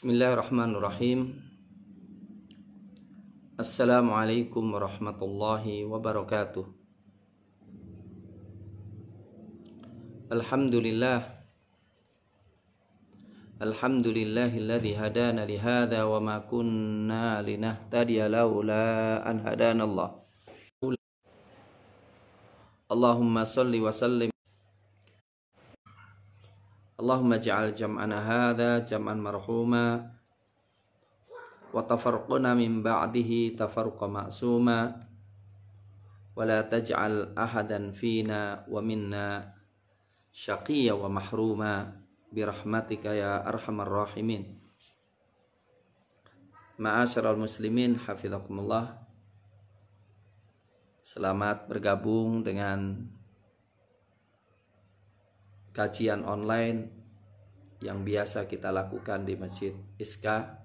Bismillahirrahmanirrahim. Assalamualaikum warahmatullahi wabarakatuh. Alhamdulillahilladzi hadana li hadza wa ma kunna linahtadiya laula an hadanallah. Allahumma shalli wa sallim. Allahumma ja'al jam'ana hadza jam'an marhuma wa tafarraqna min ba'dihi tafarruqa ma'suma wa la taj'al ahadan fina wa minna syaqiyya wa mahruma birahmatika ya arhamar rahimin. Ma'asyiral muslimin hafizakumullah. Selamat bergabung dengan kajian online yang biasa kita lakukan di Masjid Iska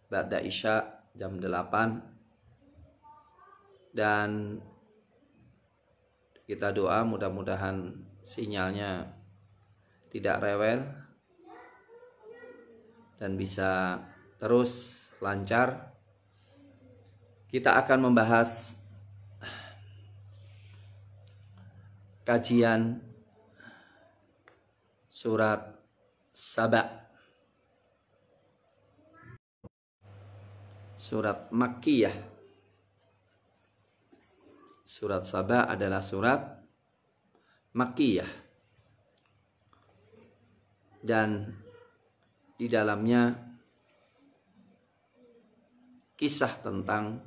Ba'da Isya jam 8, dan kita doa mudah-mudahan sinyalnya tidak rewel dan bisa terus lancar. Kita akan membahas kajian surat Saba, surat Makkiyah. Surat Saba adalah surat Makkiyah, dan di dalamnya kisah tentang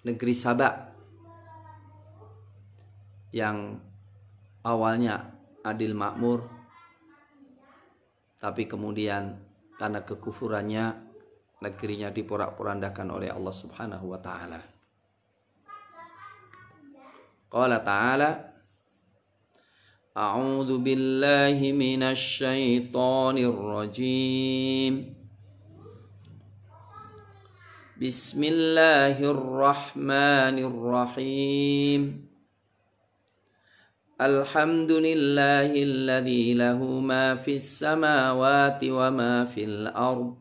negeri Saba yang awalnya adil makmur, tapi kemudian karena kekufurannya negerinya diporak-porandakan oleh Allah Subhanahu wa taala. Qala ta'ala, A'udzu billahi minasy syaithanir rajim. Bismillahirrahmanirrahim. Alhamdulillahilladzi lahu ma fis samawati wa ma fil ard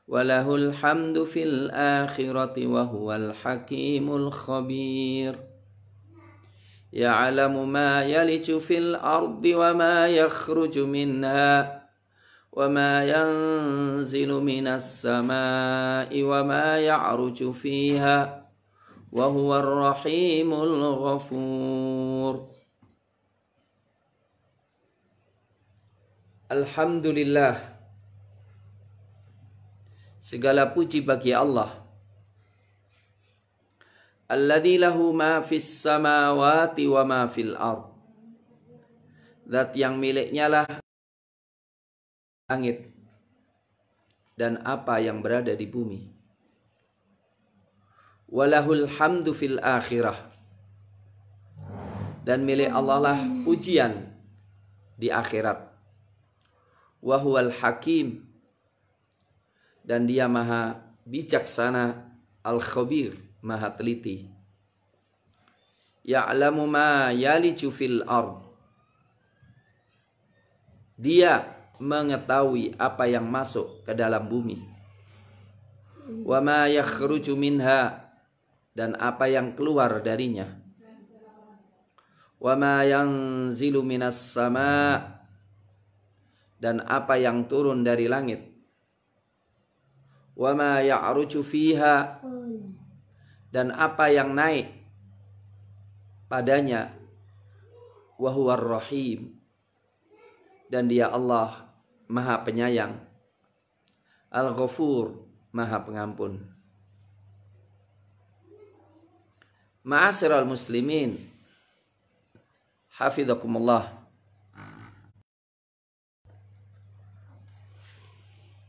wa lahul hamdu fil akhirati wa huwal hakimul khabir. Ya'lamu ma yaliju fil ardi wa ma yakhruju minha wa ma yanzilu minas samai wa ma ya'ruju fiha wa huwar rahimul ghafur. Alhamdulillah, segala puji bagi Allah. Alladzi lahu ma fis samawati wa ma fil ard. Zat yang miliknya lah langit dan apa yang berada di bumi. Walahul hamdu fil akhirah. Dan milik Allah lah pujian di akhirat. Wa huwal hakim, dan dia maha bijaksana, al-khabir, maha teliti. Ya'lamu ma yaliju fil ard. Dia mengetahui apa yang masuk ke dalam bumi. Wa ma yakhruju minha, dan apa yang keluar darinya. Wa ma yanzilu minas sama', dan apa yang turun dari langit. Wa ma ya'ruju fiha, dan apa yang naik padanya. Wa huwar rahim, dan dia Allah maha penyayang, al-ghafur, maha pengampun. Ma'asyiral muslimin hafizakumullah.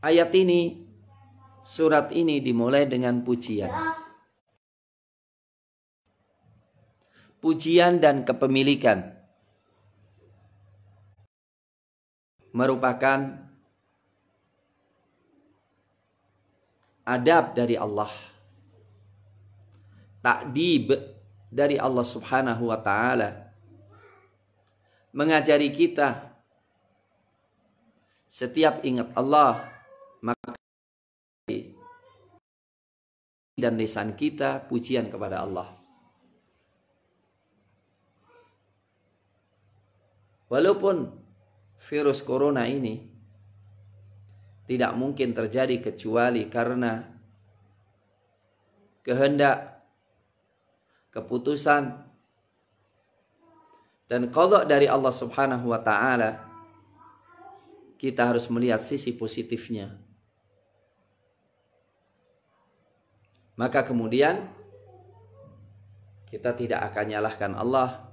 Ayat ini, surat ini dimulai dengan pujian. Pujian dan kepemilikan merupakan adab dari Allah, ta'dib dari Allah Subhanahu wa taala, mengajari kita Setiap ingat Allah, maka dan lisan kita pujian kepada Allah. Walaupun virus corona ini tidak mungkin terjadi kecuali karena kehendak, keputusan, dan qadha dari Allah Subhanahu wa ta'ala, kita harus melihat sisi positifnya. Maka kemudian kita tidak akan nyalahkan Allah.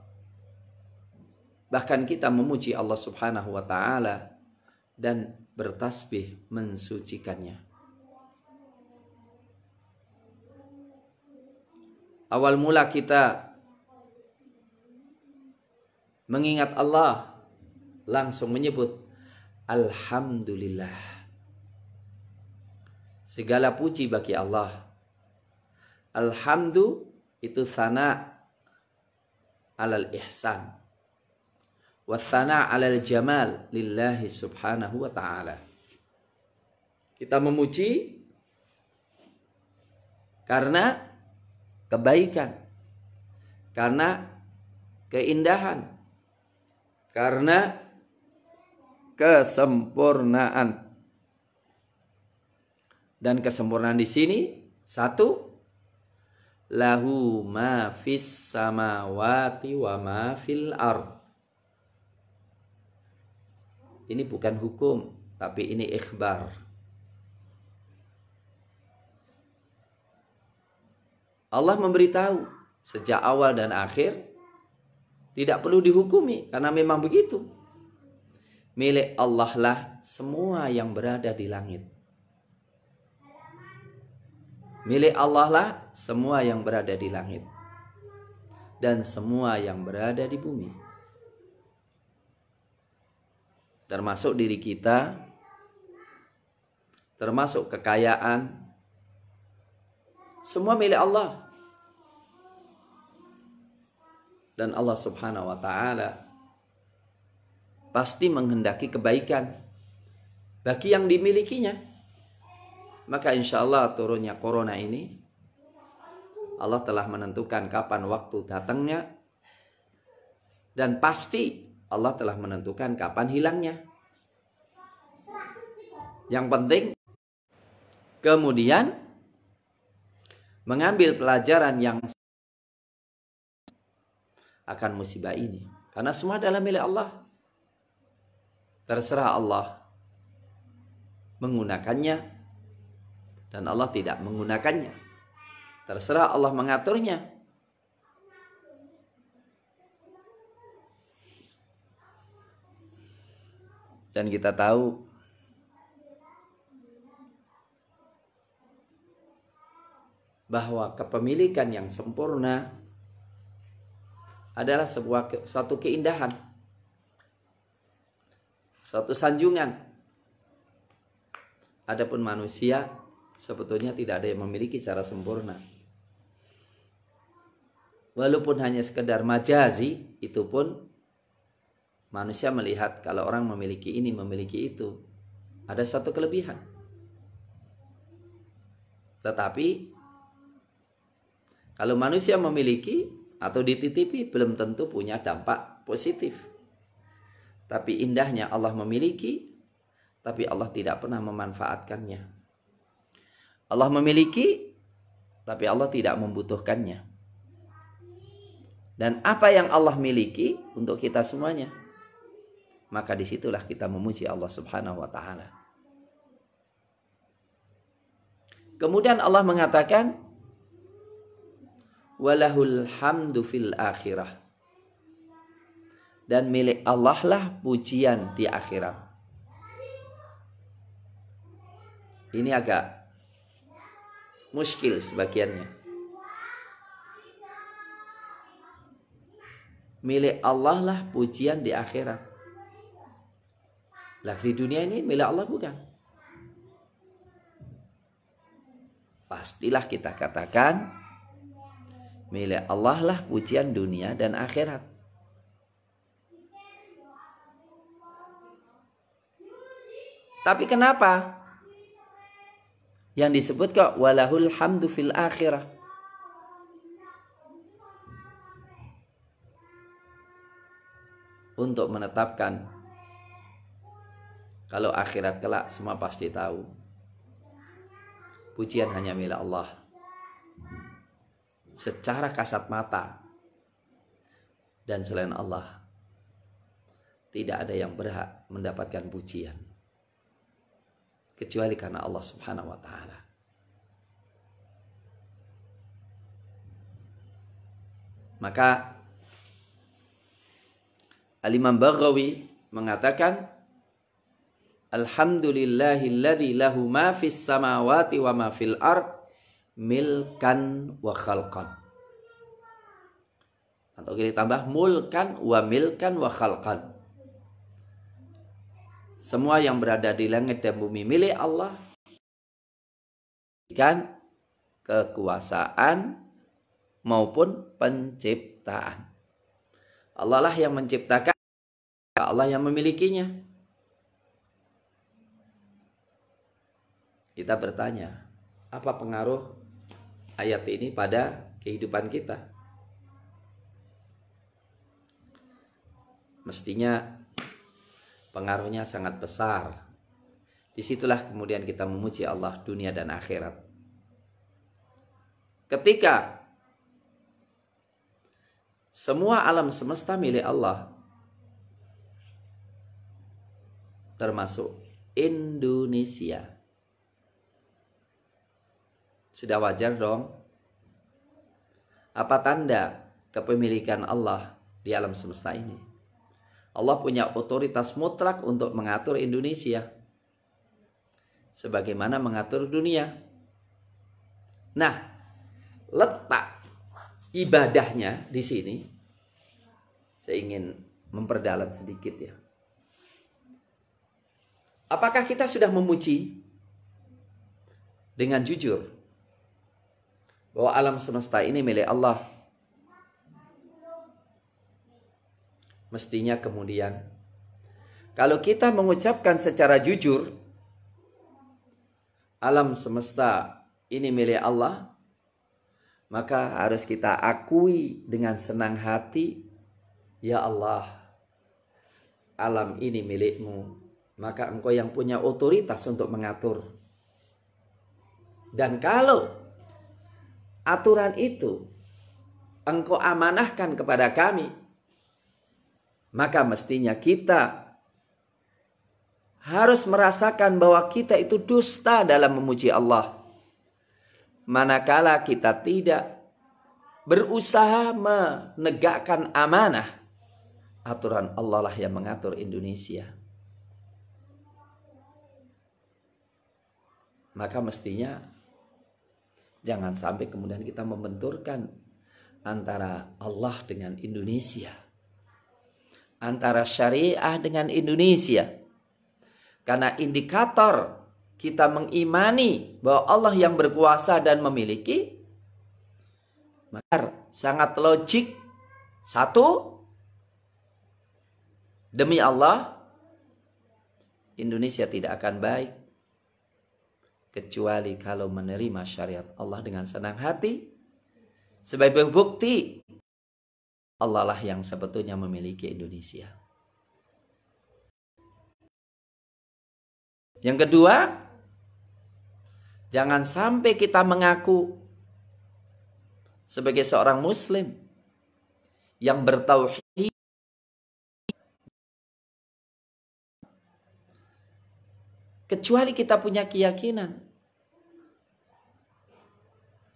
Bahkan kita memuji Allah Subhanahu wa ta'ala dan bertasbih mensucikannya. Awal mula kita mengingat Allah, langsung menyebut Alhamdulillah. Segala puji bagi Allah. Alhamdu itu sana alal ihsan. Wa sana alal jamal lillahi subhanahu wa ta'ala. Kita memuji karena kebaikan, karena keindahan, karena kesempurnaan. Dan kesempurnaan di sini satu, lahu ma fis samawati wa ma fil ard. Ini bukan hukum, tapi ini ikhbar. Allah memberitahu sejak awal dan akhir tidak perlu dihukumi karena memang begitu. Milik Allah lah semua yang berada di langit. Milik Allah lah semua yang berada di langit dan semua yang berada di bumi. Termasuk diri kita, termasuk kekayaan, semua milik Allah. Dan Allah Subhanahu wa ta'ala pasti menghendaki kebaikan bagi yang dimilikinya. Maka insya Allah turunnya corona ini, Allah telah menentukan kapan waktu datangnya, dan pasti Allah telah menentukan kapan hilangnya. Yang penting kemudian mengambil pelajaran yang akan musibah ini. Karena semua adalah milik Allah. Terserah Allah menggunakannya dan Allah tidak menggunakannya. Terserah Allah mengaturnya. Dan kita tahu bahwa kepemilikan yang sempurna adalah suatu keindahan, suatu sanjungan. Adapun manusia sebetulnya tidak ada yang memiliki secara sempurna. Walaupun hanya sekedar majazi, itu pun manusia melihat kalau orang memiliki ini, memiliki itu, ada suatu kelebihan. Tetapi kalau manusia memiliki atau dititipi, belum tentu punya dampak positif. Tapi indahnya Allah memiliki, tapi Allah tidak pernah memanfaatkannya. Allah memiliki, tapi Allah tidak membutuhkannya. Dan apa yang Allah miliki untuk kita semuanya, maka disitulah kita memuji Allah Subhanahu wa ta'ala. Kemudian Allah mengatakan, walahul hamdu fil akhirah. Dan milik Allah lah pujian di akhirat. Ini agak muskil sebagiannya. Milik Allah lah pujian di akhirat. Lah di dunia ini milik Allah bukan? Pastilah kita katakan milik Allah lah pujian dunia dan akhirat. Tapi kenapa yang disebut kok walahul hamdu fil akhirah? Untuk menetapkan kalau akhirat kelak semua pasti tahu pujian hanya milik Allah. Secara kasat mata dan selain Allah tidak ada yang berhak mendapatkan pujian kecuali karena Allah Subhanahu wa taala. Maka Al-Imam Baghawi mengatakan alhamdulillahilladzi lahu ma fis samawati wa ma fil ard milkan wa khalqan. Atau kita tambah mulkan wa milkan wa khalqan. Semua yang berada di langit dan bumi milik Allah, kan kekuasaan maupun penciptaan. Allah lah yang menciptakan, Allah yang memilikinya. Kita bertanya, apa pengaruh ayat ini pada kehidupan kita? Mestinya pengaruhnya sangat besar. Disitulah kemudian kita memuji Allah dunia dan akhirat. Ketika semua alam semesta milik Allah, termasuk Indonesia, sudah wajar dong. Apa tanda kepemilikan Allah di alam semesta ini? Allah punya otoritas mutlak untuk mengatur Indonesia sebagaimana mengatur dunia. Nah, letak ibadahnya di sini saya ingin memperdalam sedikit ya. Apakah kita sudah memuji dengan jujur bahwa alam semesta ini milik Allah? Mestinya kemudian kalau kita mengucapkan secara jujur alam semesta ini milik Allah, maka harus kita akui dengan senang hati, ya Allah, alam ini milikmu, maka engkau yang punya otoritas untuk mengatur. Dan kalau aturan itu engkau amanahkan kepada kami, maka mestinya kita harus merasakan bahwa kita itu dusta dalam memuji Allah. Manakala kita tidak berusaha menegakkan amanah, aturan Allah lah yang mengatur Indonesia. Maka mestinya jangan sampai kemudian kita membenturkan antara Allah dengan Indonesia, antara syariah dengan Indonesia. Karena indikator kita mengimani bahwa Allah yang berkuasa dan memiliki, maka sangat logik. Satu, demi Allah, Indonesia tidak akan baik kecuali kalau menerima syariat Allah dengan senang hati. Sebagai bukti, Allah lah yang sebetulnya memiliki Indonesia. Yang kedua, jangan sampai kita mengaku sebagai seorang muslim yang bertauhid kecuali kita punya keyakinan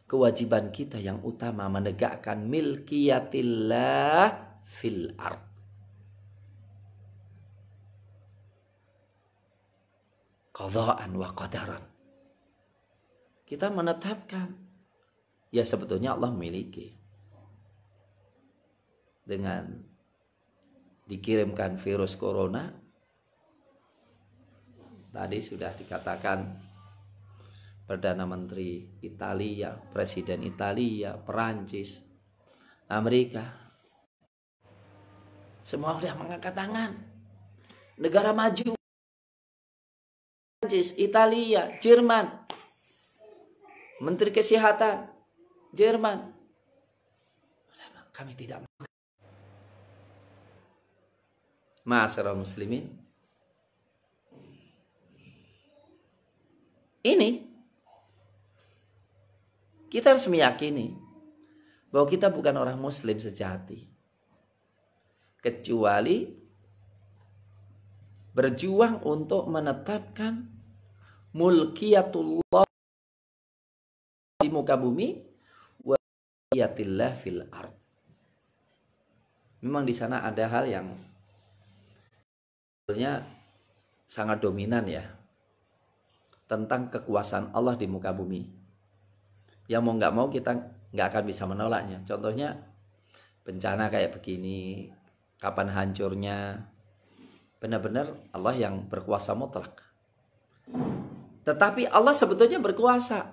kewajiban kita yang utama menegakkan milkiyatillah fil ard. Qadha'an wa qadaran. Kita menetapkan ya sebetulnya Allah memiliki. Dengan dikirimkan virus corona, tadi sudah dikatakan Perdana Menteri Italia, Presiden Italia, Perancis, Amerika, semua sudah mengangkat tangan. Negara maju Prancis, Italia, Jerman. Menteri Kesehatan Jerman. Kami tidak mau. Ma'asyiral muslimin. Ini kita harus meyakini bahwa kita bukan orang muslim sejati, kecuali berjuang untuk menetapkan mulkiyatullah di muka bumi wa mulkiyatillah fil ard. Memang di sana ada hal yang sebenarnya sangat dominan ya, tentang kekuasaan Allah di muka bumi. Yang mau nggak mau kita nggak akan bisa menolaknya. Contohnya bencana kayak begini, kapan hancurnya, benar-benar Allah yang berkuasa mutlak. Tetapi Allah sebetulnya berkuasa,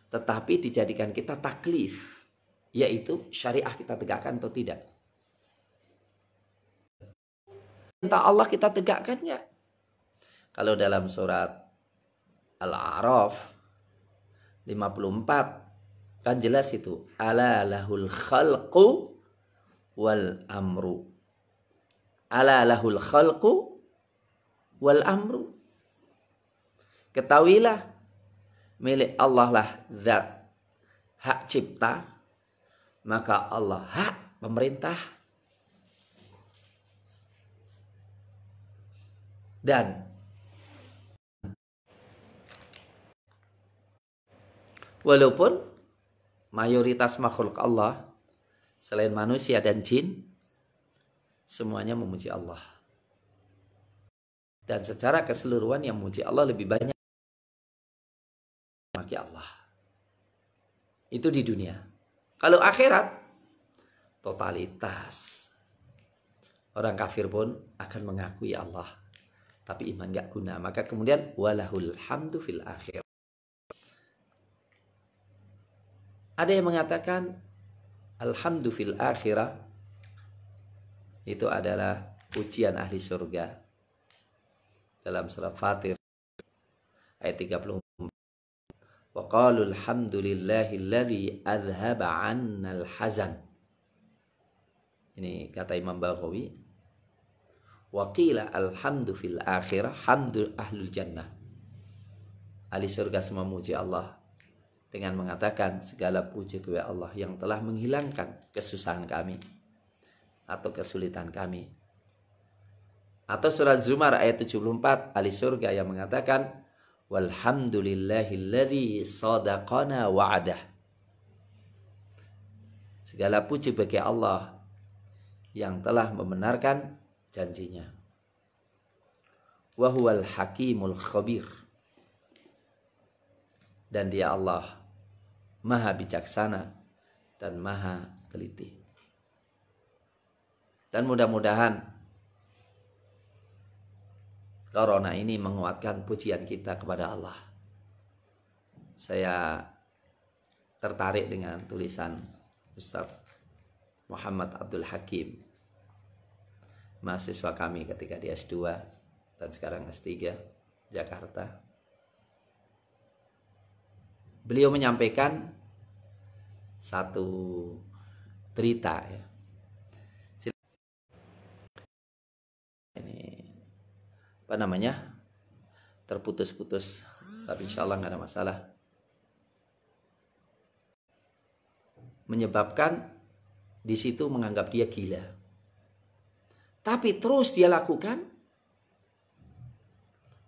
tetapi dijadikan kita taklif, yaitu syariah kita tegakkan atau tidak. Perintah Allah kita tegakkan nggak? Kalau dalam surat Al-A'raf 54 kan jelas itu, ala lahul khalqu wal amru. Ala lahul khalqu wal amru. Ketahuilah milik Allah lah zat hak cipta, maka Allah hak pemerintah. Dan walaupun mayoritas makhluk Allah selain manusia dan jin semuanya memuji Allah. Dan secara keseluruhan yang memuji Allah lebih banyak memaki Allah. Itu di dunia. Kalau akhirat totalitas. Orang kafir pun akan mengakui Allah. Tapi iman gak guna. Maka kemudian walahul hamdu fil akhir. Ada yang mengatakan alhamdu fil akhirah itu adalah pujian ahli surga. Dalam surat Fatir ayat 30. Wa qalu alhamdulillahilladzi adhhaba 'annal hazan. Ini kata Imam Baghawi. Wa qila alhamdu fil akhirah hamdu ahlul jannah. Ahli surga semua memuji Allah dengan mengatakan segala puji kepada Allah yang telah menghilangkan kesusahan kami atau kesulitan kami. Atau surat Zumar ayat 74 ahli surga yang mengatakan walhamdulillahilladzi sadaqana wa'adah. Segala puji bagi Allah yang telah membenarkan janjinya. Wa huwal hakimul khabir. Dan dia Allah maha bijaksana dan maha teliti. Dan mudah-mudahan corona ini menguatkan pujian kita kepada Allah. Saya tertarik dengan tulisan Ustaz Muhammad Abdul Hakim, mahasiswa kami ketika di S2 dan sekarang S3 Jakarta. Beliau menyampaikan satu berita ya. Ini apa namanya? Terputus-putus, tapi insya Allah nggak ada masalah. Menyebabkan di situ menganggap dia gila. Tapi terus dia lakukan.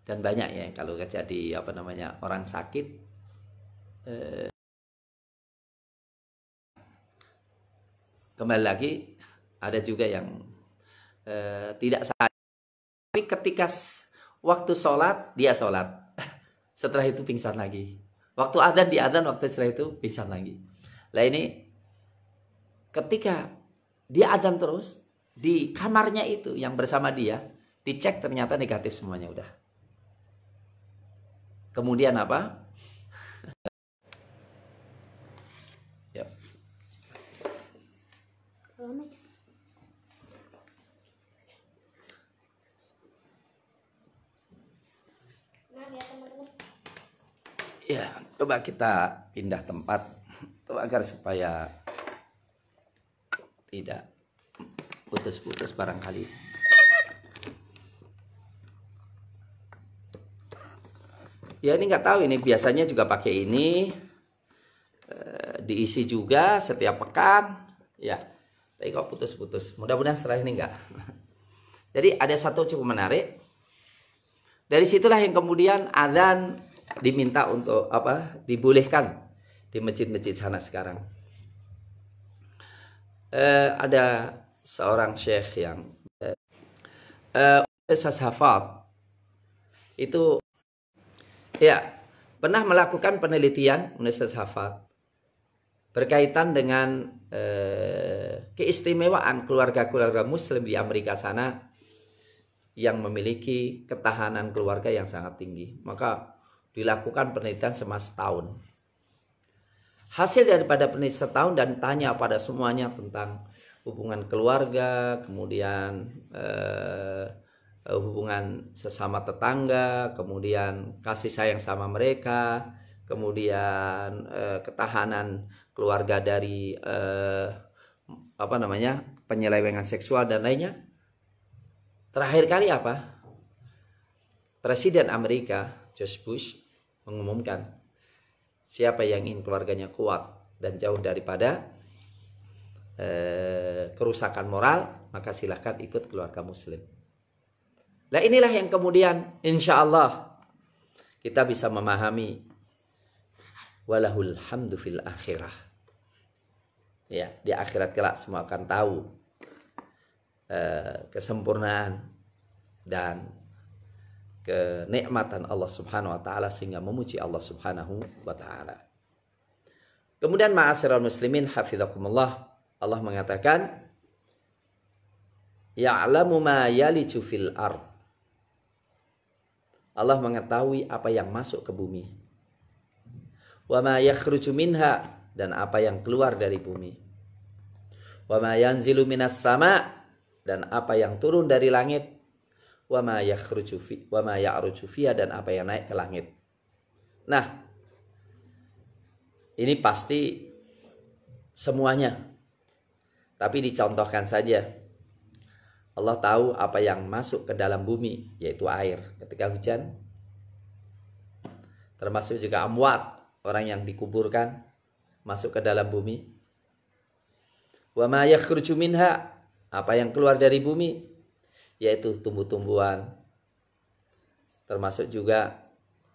Dan banyak ya kalau jadi apa namanya orang sakit kembali lagi ada juga yang tidak sadar. Tapi ketika waktu sholat dia sholat, setelah itu pingsan lagi. Waktu adzan dia adzan, waktu setelah itu pingsan lagi. Lah ini ketika dia adzan terus, di kamarnya itu yang bersama dia dicek ternyata negatif semuanya udah. Kemudian apa? Yep. Ya, coba kita pindah tempat agar supaya tidak putus-putus barangkali. Ya ini nggak tahu, ini biasanya juga pakai ini, diisi juga setiap pekan. Ya, tapi kok putus-putus. Mudah-mudahan setelah ini enggak. Jadi ada satu cukup menarik. Dari situlah yang kemudian adzan diminta untuk dibolehkan di masjid-masjid sana sekarang. Ada seorang syekh yang Ustaz Hafad itu ya pernah melakukan penelitian Ustaz Hafad berkaitan dengan keistimewaan keluarga-keluarga muslim di Amerika sana yang memiliki ketahanan keluarga yang sangat tinggi. Maka dilakukan penelitian selama setahun. Hasil daripada penelitian setahun dan tanya pada semuanya tentang hubungan keluarga, kemudian hubungan sesama tetangga, kemudian kasih sayang sama mereka, kemudian ketahanan keluarga dari penyelewengan seksual dan lainnya. Terakhir kali apa? Presiden Amerika George Bush mengumumkan siapa yang ingin keluarganya kuat dan jauh daripada kerusakan moral, maka silahkan ikut keluarga muslim. Nah inilah yang kemudian insya Allah kita bisa memahami walahul hamdu fil akhirah. Ya, di akhirat kelak semua akan tahu kesempurnaan dan kenikmatan Allah Subhanahu wa taala sehingga memuji Allah Subhanahu wa taala. Kemudian ma'asyiral muslimin hafizakumullah, Allah mengatakan ya'lamu ma yaliju fil ard. Allah mengetahui apa yang masuk ke bumi. Wa ma yakhruju minha, dan apa yang keluar dari bumi. Wa ma yanzilu minas sama, dan apa yang turun dari langit. Wa ma ya'ruju fiha, dan apa yang naik ke langit. Nah, ini pasti semuanya. Tapi dicontohkan saja. Allah tahu apa yang masuk ke dalam bumi, yaitu air ketika hujan. Termasuk juga amwat, orang yang dikuburkan, masuk ke dalam bumi. Wa ma yakhruju minha, apa yang keluar dari bumi, yaitu tumbuh-tumbuhan. Termasuk juga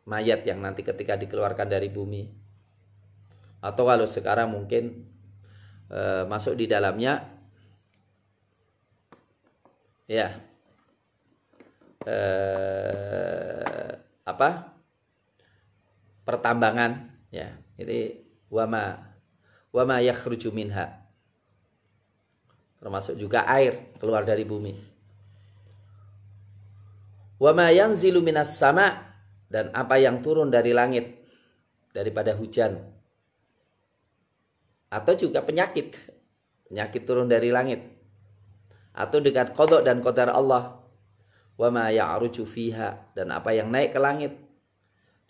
mayat yang nanti ketika dikeluarkan dari bumi. Atau kalau sekarang mungkin masuk di dalamnya ya pertambangan, ya. Jadi wama yakhruju minha, termasuk juga air keluar dari bumi. Wama yanzilu minas sama, dan apa yang turun dari langit daripada hujan. Atau juga penyakit turun dari langit. Atau dengan qada dan qadar Allah. Wa ma ya'ruju fiha, dan apa yang naik ke langit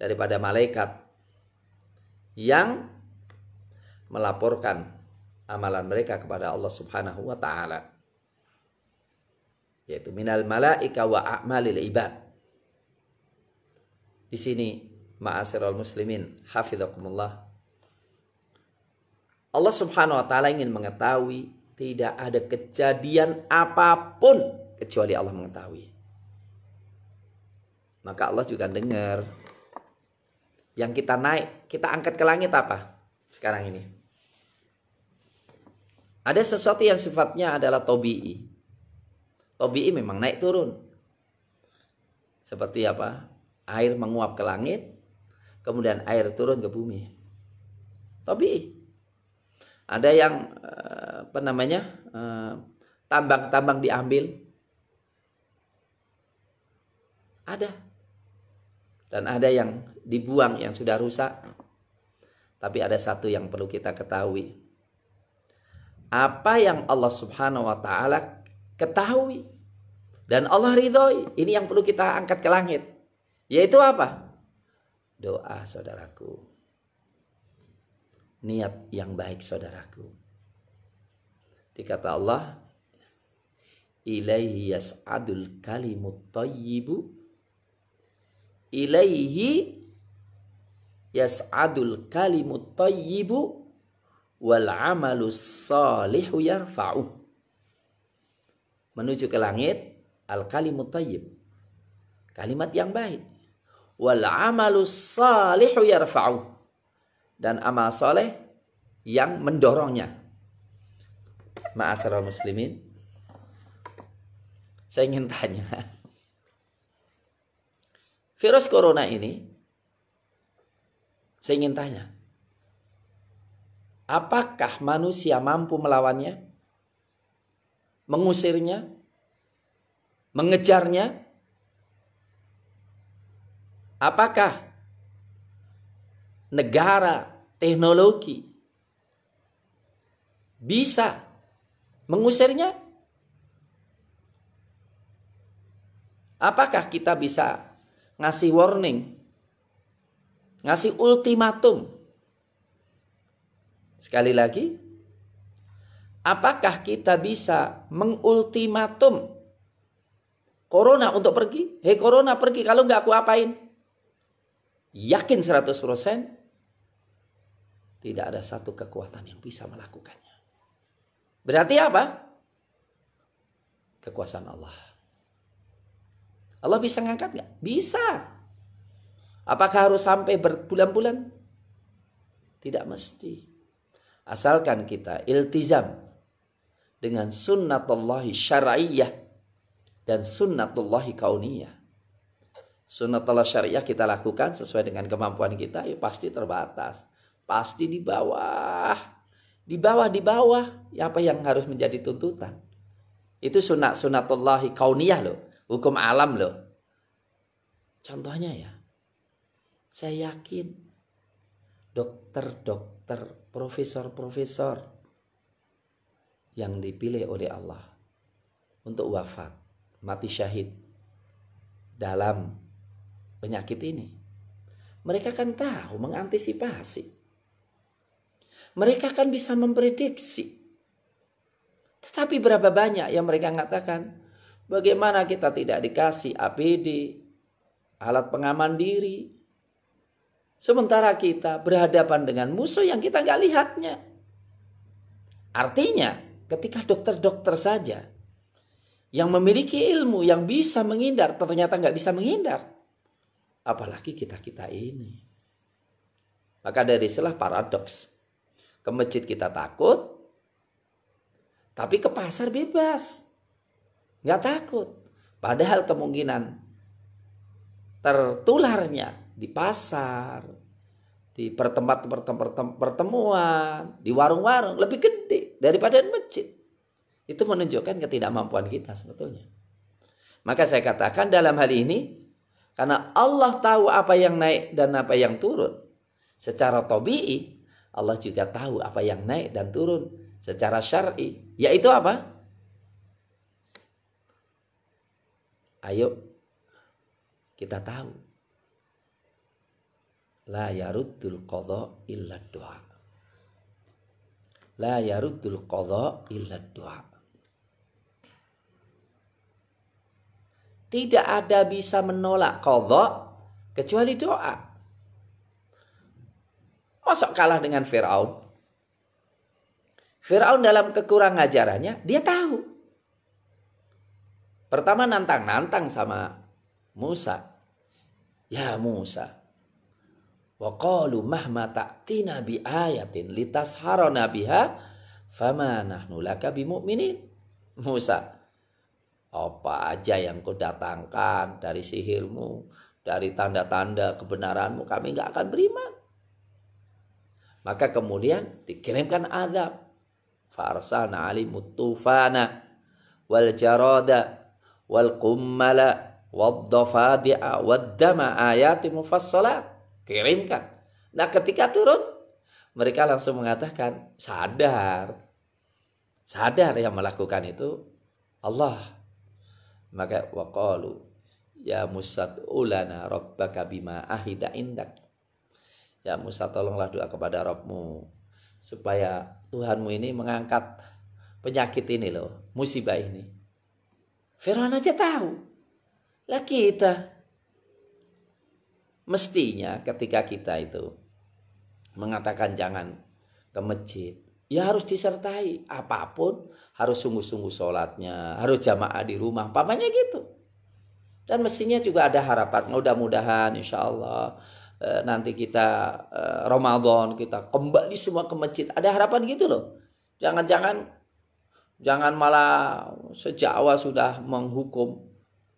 daripada malaikat yang melaporkan amalan mereka kepada Allah Subhanahu wa taala. Yaitu minal malaika wa a'malil ibad. Di sini ma'asyiral muslimin hafizakumullah, Allah Subhanahu wa taala ingin mengetahui tidak ada kejadian apapun kecuali Allah mengetahui. Maka Allah juga dengar. Yang kita naik, kita angkat ke langit apa sekarang ini? Ada sesuatu yang sifatnya adalah tobi'i. Tobi'i memang naik turun. Seperti apa? Air menguap ke langit, kemudian air turun ke bumi. Tobi'i. Ada yang tambang-tambang diambil. Ada. Dan ada yang dibuang yang sudah rusak. Tapi ada satu yang perlu kita ketahui. Apa yang Allah Subhanahu wa taala ketahui dan Allah ridhoi, ini yang perlu kita angkat ke langit. Yaitu apa? Doa saudaraku. Niat yang baik saudaraku. Dikata Allah, ilaihi yas'adul kalimut thayyibu. Ilaihi yas'adul kalimut thayyibu wal amalus salihu yarfa'u. Menuju ke langit, al kalimut thayyib, kalimat yang baik. Wal amalus salihu yarfa'u, dan amal soleh yang mendorongnya. Ma'asyiral muslimin, saya ingin tanya, virus corona ini, saya ingin tanya, apakah manusia mampu melawannya, mengusirnya, mengejarnya? Apakah negara, teknologi bisa mengusirnya? Apakah kita bisa ngasih warning, ngasih ultimatum? Sekali lagi, apakah kita bisa mengultimatum corona untuk pergi? Hei corona pergi, kalau nggak aku apain? Yakin 100% tidak ada satu kekuatan yang bisa melakukannya. Berarti apa? Kekuasaan Allah. Allah bisa ngangkat nggak? Bisa. Apakah harus sampai berbulan-bulan? Tidak mesti. Asalkan kita iltizam dengan sunnatullahi syar'iyyah dan sunnatullahi kauniyah. Sunnatullah syariah kita lakukan sesuai dengan kemampuan kita, ya pasti terbatas. Pasti di bawah. Di bawah. Ya apa yang harus menjadi tuntutan? Itu sunnatullahi kauniyah loh. Hukum alam loh. Contohnya ya. Saya yakin dokter-dokter, profesor-profesor yang dipilih oleh Allah untuk wafat, mati syahid dalam penyakit ini, mereka kan tahu mengantisipasi. Mereka kan bisa memprediksi. Tetapi berapa banyak yang mereka mengatakan, bagaimana kita tidak dikasih APD, alat pengaman diri, sementara kita berhadapan dengan musuh yang kita nggak lihatnya. Artinya, ketika dokter-dokter saja yang memiliki ilmu, yang bisa menghindar, ternyata nggak bisa menghindar, apalagi kita ini. Maka dari itulah paradoks. Ke masjid kita takut, tapi ke pasar bebas. Nggak takut. Padahal kemungkinan tertularnya di pasar, di pertemuan, di warung-warung lebih gede daripada di masjid. Itu menunjukkan ketidakmampuan kita sebetulnya. Maka saya katakan dalam hal ini, karena Allah tahu apa yang naik dan apa yang turun. Secara tabi'i, Allah juga tahu apa yang naik dan turun secara syar'i. Yaitu apa? Ayo kita tahu. La yaruddul qadha illa du'a. La yaruddul qadha illa du'a. Tidak ada bisa menolak qadha kecuali doa. Masa kalah dengan Fir'aun? Fir'aun dalam kekurangan ajarannya, dia tahu. Pertama nantang sama Musa. Ya Musa, wa qalu mahma ta'tina bi ayatin litasharana biha fama nahnu laka bimu'minin. Musa, apa aja yang kau datangkan dari sihirmu, dari tanda-tanda kebenaranmu, kami nggak akan beriman. Maka kemudian dikirimkan azab. Fa'arsalna 'alaihimut tufana wal jarada wal qummala wad dafadi'a wad dama ayatin mufassalat. Kirimkan. Nah, ketika turun, mereka langsung mengatakan, sadar yang melakukan itu Allah. Maka waqalu ya Musa ulana rabbaka bima ahida indak. Ya Musa, tolonglah doa kepada Rabbmu supaya Tuhanmu ini mengangkat penyakit ini loh, musibah ini. Firaun aja tahu. Lah kita mestinya ketika kita itu mengatakan jangan ke masjid, ya harus disertai apapun, harus sungguh-sungguh sholatnya, harus jamaah di rumah, pamannya gitu. Dan mestinya juga ada harapan, mudah-mudahan insya Allah nanti kita Ramadan kita kembali semua ke masjid. Ada harapan gitu loh. Jangan malah sejak awal sudah menghukum.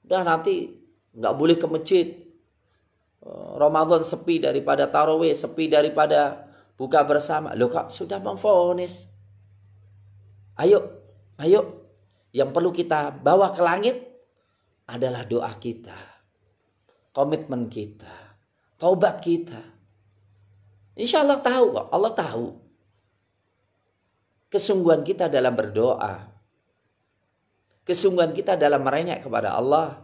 Udah nanti nggak boleh ke masjid. Ramadan sepi daripada tarawih, sepi daripada buka bersama. Loh kak sudah memvonis. Ayo. Yang perlu kita bawa ke langit adalah doa kita. Komitmen kita. Taubat kita. Insya Allah tahu kok. Allah tahu. Kesungguhan kita dalam berdoa. Kesungguhan kita dalam merengek kepada Allah.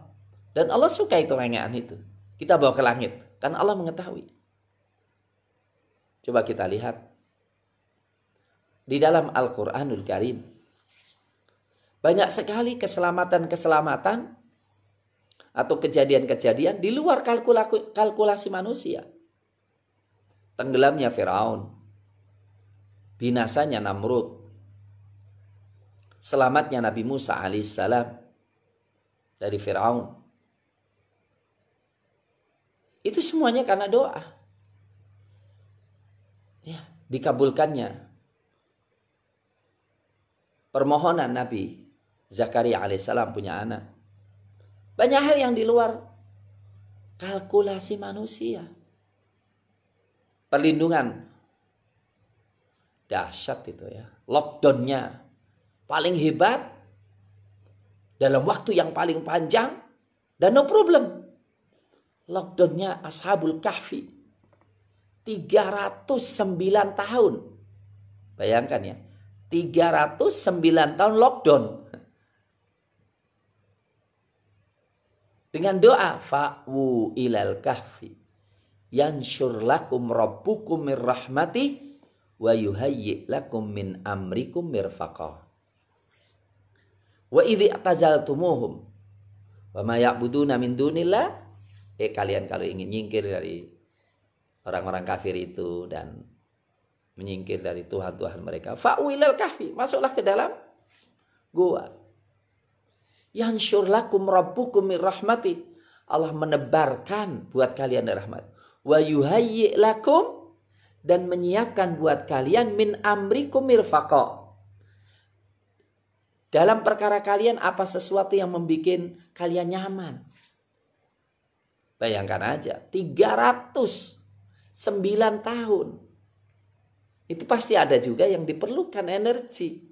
Dan Allah suka itu rengekan itu. Kita bawa ke langit. Kan Allah mengetahui. Coba kita lihat. Di dalam Al-Quranul Karim. Banyak sekali keselamatan-keselamatan atau kejadian-kejadian di luar kalkulasi manusia. Tenggelamnya Firaun, binasanya Namrud, selamatnya Nabi Musa alaihissalam dari Firaun. Itu semuanya karena doa. Ya, dikabulkannya permohonan Nabi Zakaria alaihissalam punya anak. Banyak hal yang di luar kalkulasi manusia. Perlindungan. Dahsyat itu ya. Lockdownnya paling hebat. Dalam waktu yang paling panjang. Dan no problem. Lockdownnya Ashabul Kahfi. 309 tahun. Bayangkan ya. 309 tahun lockdown. Dengan doa fa'wu ilal kahfi yansyur lakum rabbukum mir rahmati wa yuhayyi lakum min amrikum mirfaqa wa idzi atazaltumuhum wa ma ya'buduna min dunillah. Kalian kalau ingin nyingkir dari orang-orang kafir itu dan menyingkir dari Tuhan-Tuhan mereka, fa'wu ilal kahfi, masuklah ke dalam gua. Yansyur lakum rabbukum mir rahmati. Allah menebarkan buat kalian rahmat. Wa yuhayyi lakum, dan menyiapkan buat kalian min amrikum mirfaqa. Dalam perkara kalian apa sesuatu yang membuat kalian nyaman. Bayangkan aja 309 tahun. Itu pasti ada juga yang diperlukan energi.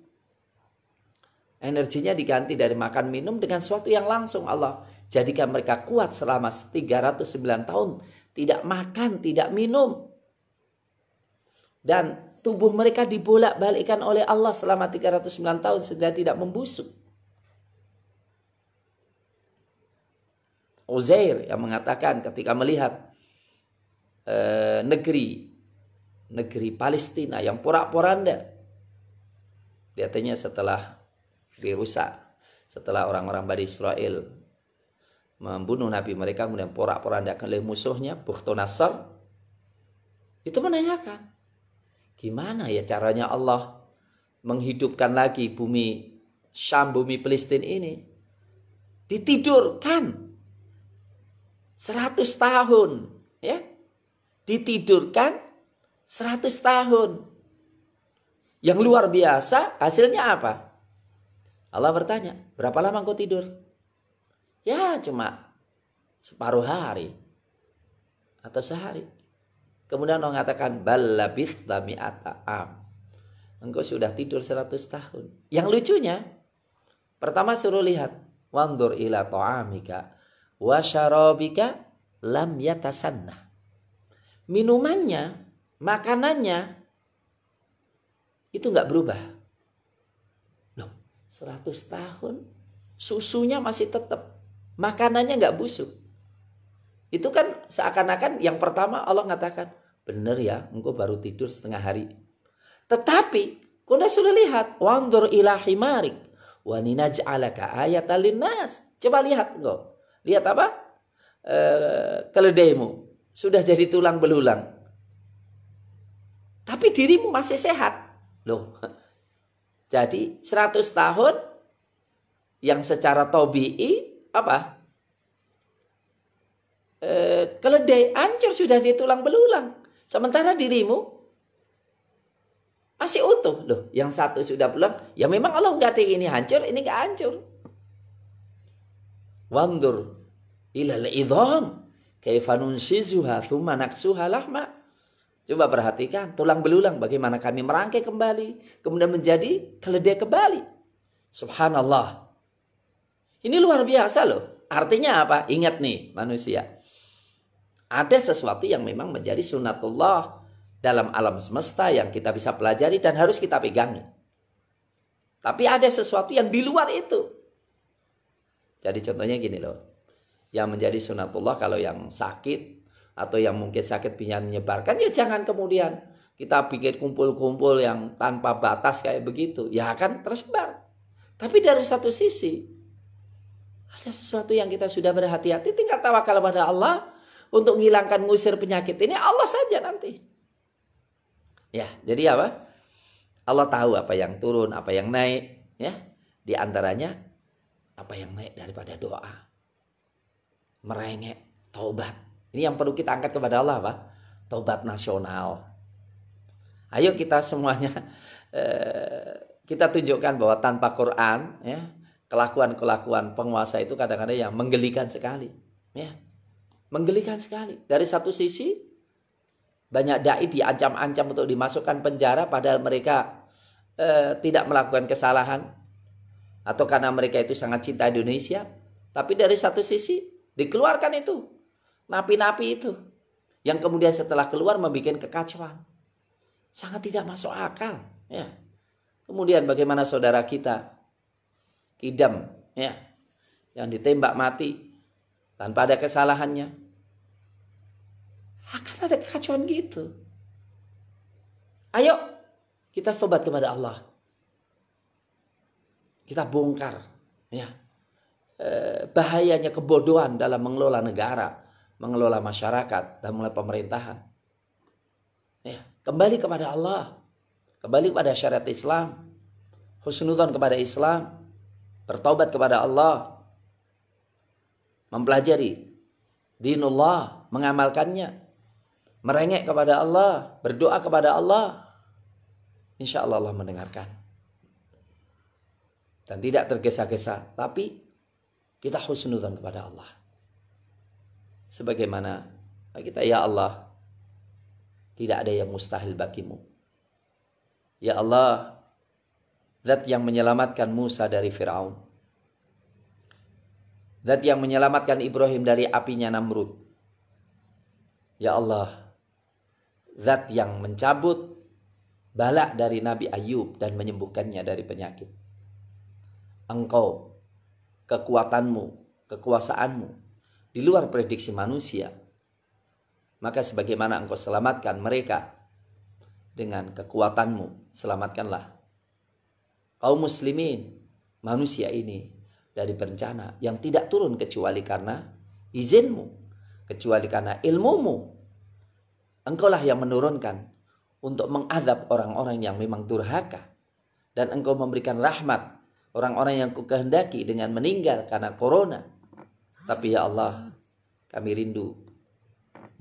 Energinya diganti dari makan minum dengan sesuatu yang langsung Allah jadikan mereka kuat selama 309 tahun. Tidak makan, tidak minum. Dan tubuh mereka dibolak-balikkan oleh Allah selama 309 tahun sehingga tidak membusuk. Uzair yang mengatakan ketika melihat negeri Palestina yang porak-poranda. Katanya setelah dirusak, setelah orang-orang Bani Israel membunuh Nabi mereka, kemudian porak-porandakan oleh musuhnya Bukhtunasar, itu menanyakan gimana ya caranya Allah menghidupkan lagi bumi Syam, bumi Palestina ini. Ditidurkan 100 tahun ya, ditidurkan 100 tahun. Yang luar biasa hasilnya apa? Allah bertanya, berapa lama engkau tidur? Ya cuma separuh hari atau sehari. Kemudian Allah mengatakan bal labithta mi'ata am. Engkau sudah tidur 100 tahun. Yang lucunya, pertama suruh lihat, wandur ila ta'amika wa syarabika lam yatasanna. Minumannya, makanannya itu enggak berubah. 100 tahun susunya masih tetap, makanannya nggak busuk. Itu kan seakan-akan yang pertama Allah mengatakan Bener ya, engkau baru tidur setengah hari. Tetapi kau sudah lihat, wanzur ila himarik wa ninaj'alaka ayatan linnas. Coba lihat engkau. Lihat apa? Keledaimu sudah jadi tulang belulang. Tapi dirimu masih sehat. Loh. Jadi 100 tahun yang secara tabi'i apa? Keledai hancur sudah di tulang belulang. Sementara dirimu masih utuh. Loh, yang satu sudah pulang. Ya memang Allah nggak ini hancur, ini nggak hancur. Wandur ilal idham kaifa nunsizuha thumma naksuha lahma. Coba perhatikan tulang belulang bagaimana kami merangkai kembali, kemudian menjadi keledai kembali. Subhanallah. Ini luar biasa loh. Artinya apa? Ingat nih manusia. Ada sesuatu yang memang menjadi sunnatullah dalam alam semesta yang kita bisa pelajari dan harus kita pegangi. Tapi ada sesuatu yang di luar itu. Jadi contohnya gini loh. Yang menjadi sunnatullah kalau yang sakit atau yang mungkin sakit bisa menyebarkan, ya jangan kemudian kita bikin kumpul-kumpul yang tanpa batas kayak begitu. Ya akan tersebar. Tapi dari satu sisi, ada sesuatu yang kita sudah berhati-hati, tinggal tawakal pada Allah untuk menghilangkan ngusir penyakit ini Allah saja nanti. Ya, jadi apa? Allah tahu apa yang turun, apa yang naik, ya. Di antaranya apa yang naik daripada doa. Merengek, taubat. Ini yang perlu kita angkat kepada Allah apa? Taubat nasional. Ayo kita semuanya kita tunjukkan bahwa tanpa Quran, ya, kelakuan-kelakuan penguasa itu kadang-kadang yang menggelikan sekali, ya. Menggelikan sekali. Dari satu sisi banyak dai diancam-ancam untuk dimasukkan penjara padahal mereka tidak melakukan kesalahan atau karena mereka itu sangat cinta Indonesia. Tapi dari satu sisi dikeluarkan itu napi-napi itu yang kemudian setelah keluar membuat kekacauan. Sangat tidak masuk akal, ya. Kemudian bagaimana saudara kita Idam, ya, yang ditembak mati tanpa ada kesalahannya. Akan ada kekacauan gitu. Ayo kita tobat kepada Allah. Kita bongkar, ya, bahayanya kebodohan dalam mengelola negara, mengelola masyarakat dan mulai pemerintahan. Ya, kembali kepada Allah, kembali kepada syariat Islam, husnudzon kepada Islam, bertaubat kepada Allah, mempelajari dinullah, mengamalkannya, merengek kepada Allah, berdoa kepada Allah. Insya Allah Allah mendengarkan. Dan tidak tergesa-gesa, tapi kita husnudzon kepada Allah. Sebagaimana kita, ya Allah, tidak ada yang mustahil bagimu. Ya Allah, Zat yang menyelamatkan Musa dari Fir'aun. Zat yang menyelamatkan Ibrahim dari apinya Namrud. Ya Allah, Zat yang mencabut bala dari Nabi Ayub dan menyembuhkannya dari penyakit. Engkau, kekuatanmu, kekuasaanmu di luar prediksi manusia. Maka sebagaimana engkau selamatkan mereka dengan kekuatanmu, selamatkanlah kaum muslimin, manusia ini dari bencana yang tidak turun kecuali karena izinmu, kecuali karena ilmumu. Engkaulah yang menurunkan untuk mengadab orang-orang yang memang durhaka. Dan engkau memberikan rahmat orang-orang yang kau kehendaki dengan meninggal karena corona. Tapi ya Allah, kami rindu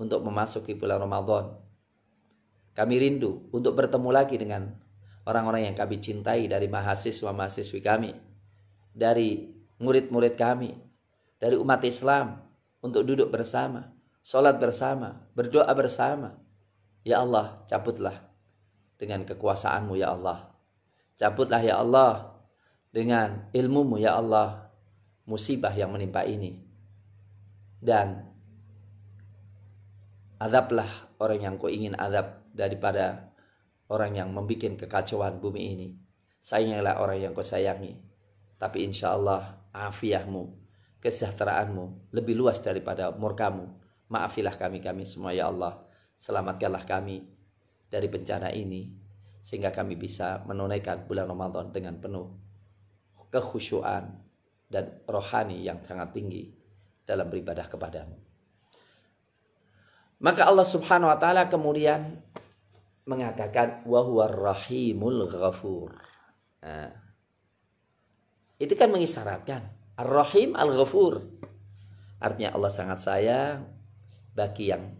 untuk memasuki bulan Ramadan. Kami rindu untuk bertemu lagi dengan orang-orang yang kami cintai dari mahasiswa-mahasiswi kami, dari murid-murid kami, dari umat Islam, untuk duduk bersama, sholat bersama, berdoa bersama. Ya Allah, cabutlah dengan kekuasaanmu ya Allah. Cabutlah ya Allah dengan ilmumu ya Allah musibah yang menimpa ini. Dan azablah orang yang kau ingin azab daripada orang yang membuat kekacauan bumi ini. Sayangilah orang yang kau sayangi. Tapi insya Allah afiahmu, kesejahteraanmu lebih luas daripada murkamu. Maafilah kami semua ya Allah. selamatkanlah kami dari bencana ini, sehingga kami bisa menunaikan bulan Ramadan dengan penuh kekhusyuan dan rohani yang sangat tinggi dalam beribadah kepadamu. Maka Allah Subhanahu wa taala kemudian mengatakan wa huwar rahimul ghafur. Nah, itu kan mengisyaratkan Ar-Rahim Al-Ghafur. Artinya Allah sangat sayang bagi yang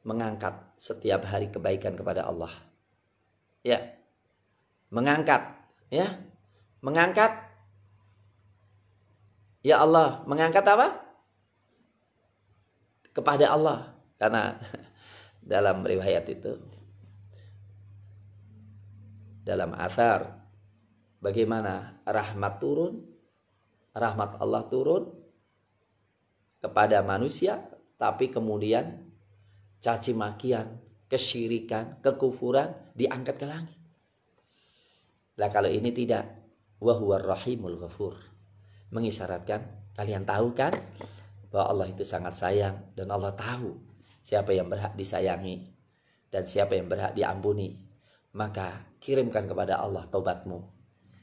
mengangkat setiap hari kebaikan kepada Allah. Ya. Mengangkat, ya. Mengangkat. Ya Allah, mengangkat apa? Kepada Allah. Karena dalam riwayat itu, dalam athar, bagaimana rahmat turun, rahmat Allah turun kepada manusia, tapi kemudian caci makian, kesyirikan, kekufuran diangkat ke langit. Lah kalau ini tidak, wa huwar rahimul ghafur. Mengisyaratkan, kalian tahu kan bahwa Allah itu sangat sayang, dan Allah tahu siapa yang berhak disayangi dan siapa yang berhak diampuni. Maka kirimkan kepada Allah taubatmu.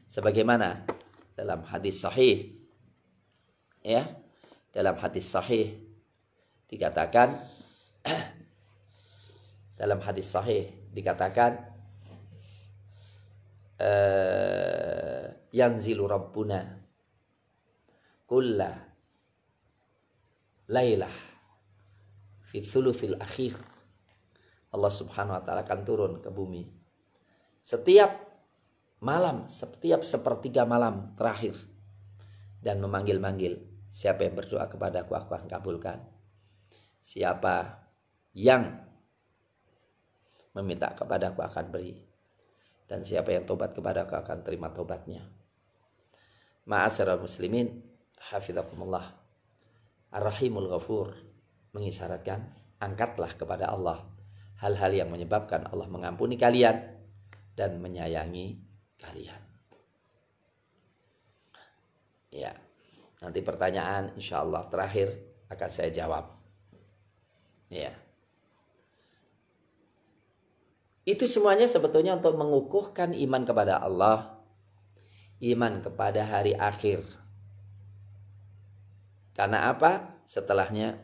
Sebagaimana dalam hadis sahih, ya, dalam hadis sahih dikatakan, dalam hadis sahih dikatakan, yanzilu rabbuna kulla lailah fi thuluthil akhir. Allah Subhanahu wa taala akan turun ke bumi setiap malam, setiap sepertiga malam terakhir, dan memanggil-manggil, siapa yang berdoa kepadaku aku akan kabulkan, siapa yang meminta kepadaku akan beri, dan siapa yang tobat kepadaku akan terima tobatnya. Ma'asyiral muslimin, hafizakumullah, Ar-Rahimul Ghafur mengisyaratkan, angkatlah kepada Allah hal-hal yang menyebabkan Allah mengampuni kalian dan menyayangi kalian. Ya, nanti pertanyaan insya Allah terakhir akan saya jawab. Ya, itu semuanya sebetulnya untuk mengukuhkan iman kepada Allah, iman kepada hari akhir. Karena apa? Setelahnya